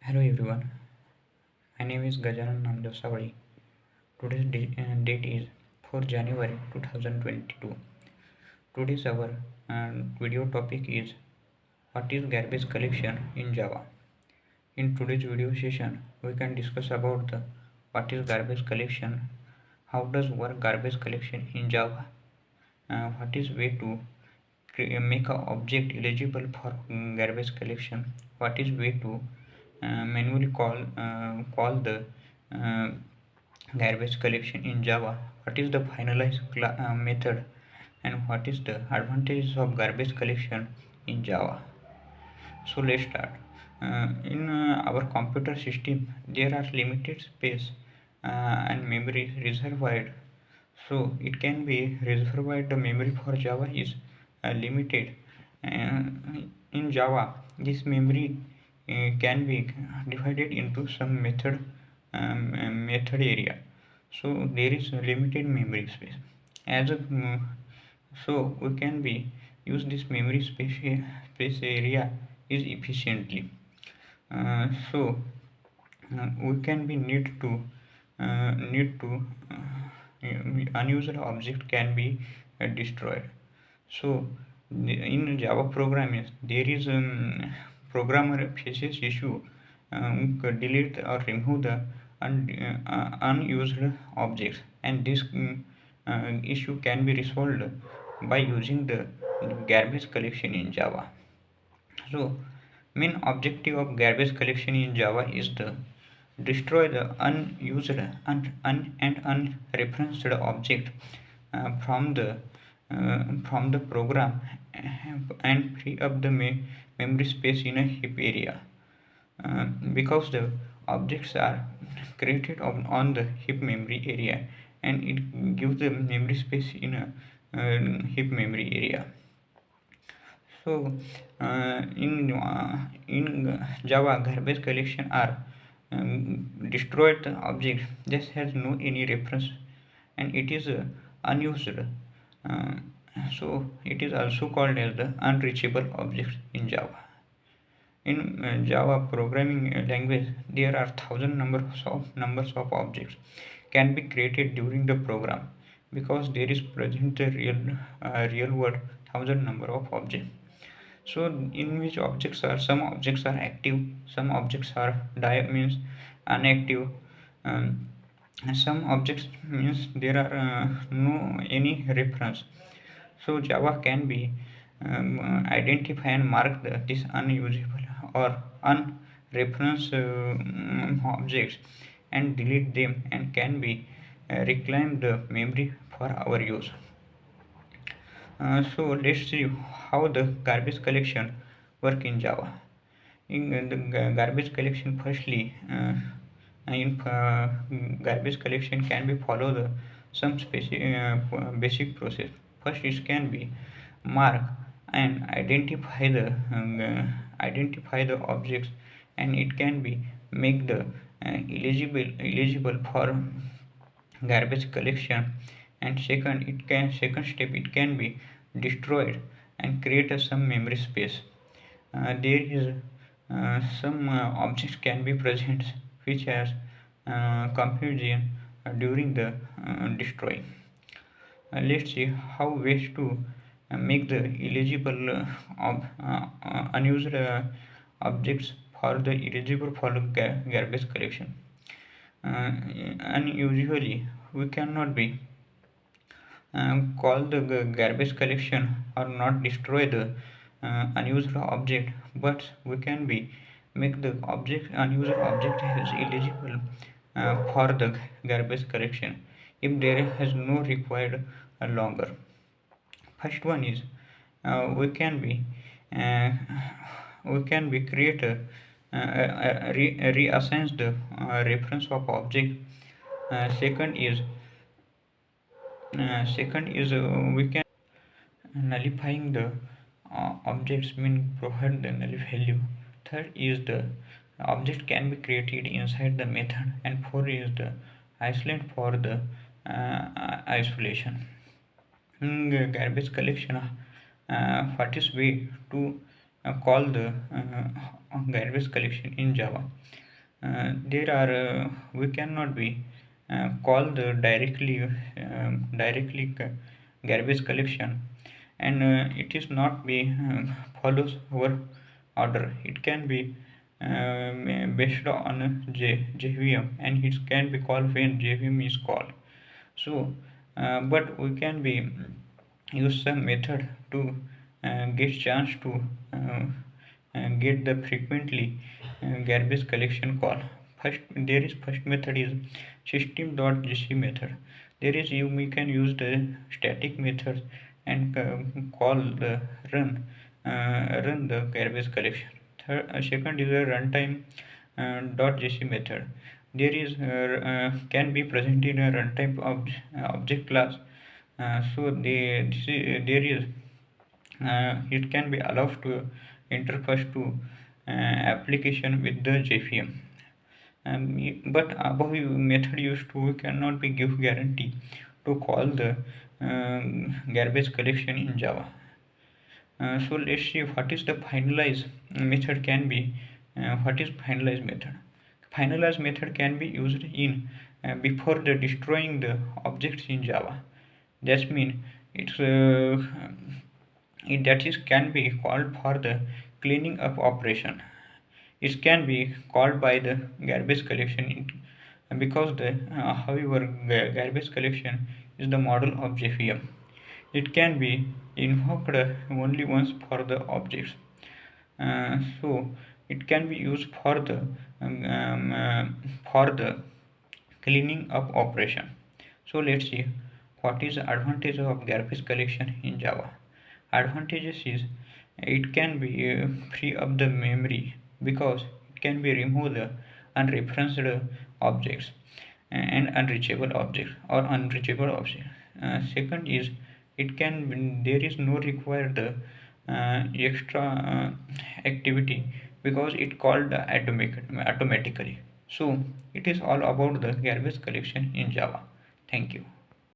Hello everyone, my name is Gajanan Namdosawadi. Today's date is 4 January 2022. Today's our video topic is what is garbage collection in Java. In today's video session, we can discuss about the what is garbage collection, how does work garbage collection in Java, what is way to make a object eligible for garbage collection, what is way to manually call the uh, garbage collection in Java, what is the finalized method, and what is the advantages of garbage collection in Java. So let's start. In our computer system, there are limited space and memory reserved. So it can be reserved. The memory for Java is limited. Uh, in Java, this memory can be divided into some method area. So there is a limited memory space. As a so we can be use this memory space area is efficiently. We can be need to unused object can be destroyed. So in Java programming there is programmer faces issue delete or remove the unused objects, and this issue can be resolved by using the garbage collection in Java. So, main objective of garbage collection in Java is to destroy the unused and unreferenced object from the program and free up the memory space in a heap area. Because the objects are created on the heap memory area, and it gives the memory space in a heap memory area. So, in Java, garbage collection are destroyed object. This has no any reference, and it is unused. Uh, so, it is also called as the unreachable object in Java. In Java programming language, there are thousand numbers of objects can be created during the program, because there is present the real world thousand number of objects. So in which objects are some objects are active, some objects are means inactive, um, some objects means there are no any reference. So Java can be identify and mark this unusable or unreferenced objects and delete them, and can be reclaim the memory for our use. So let's see how the garbage collection work in Java. In the garbage collection, firstly, in garbage collection can be follow the some basic process. First, it can be mark and identify the objects, and it can be make the eligible for garbage collection. And second step, it can be destroyed and create some memory space. There is some objects can be present which has confusion during the destroy. Let's see how ways to make the eligible unused objects for the eligible for garbage collection. And usually we cannot be call the garbage collection or not destroy the unused object, but we can be make the object unused object as eligible for the garbage collection if there has no required longer. First one is we can be uh, create reassign the reference of object. Second is we can nullifying the objects mean provide the null value. Third is the object can be created inside the method, and fourth is the isolate for the isolation. Garbage collection, what is way to call the garbage collection in Java. There are we cannot be call the directly garbage collection, and it is not be follows our order. It can be based on JVM, and it can be called when JVM is called. So but we can be use some method to get chance to get the frequently garbage collection call. First method is system.gc method. There is we can use the static method and call the run the garbage collection. Second is a runtime .gc method. There is can be present in a runtime object class. There is it can be allowed to interface to application with the JVM. But above method used to cannot be give guarantee to call the garbage collection in Java. So let's see what is the finalize method can be. What is finalize method? Finalize method can be used in before the destroying the objects in Java. That means it's that is can be called for the cleaning up operation. It can be called by the garbage collection because the however garbage collection is the model of JVM. It can be invoked only once for the objects. So it can be used for the cleaning up operation. So let's see what is the advantage of garbage collection in Java. Advantages is it can be free up the memory because it can be remove the unreferenced objects and unreachable objects or unreachable objects. Second is it can there is no required extra activity because it called automatically. So it is all about the garbage collection in Java. Thank you.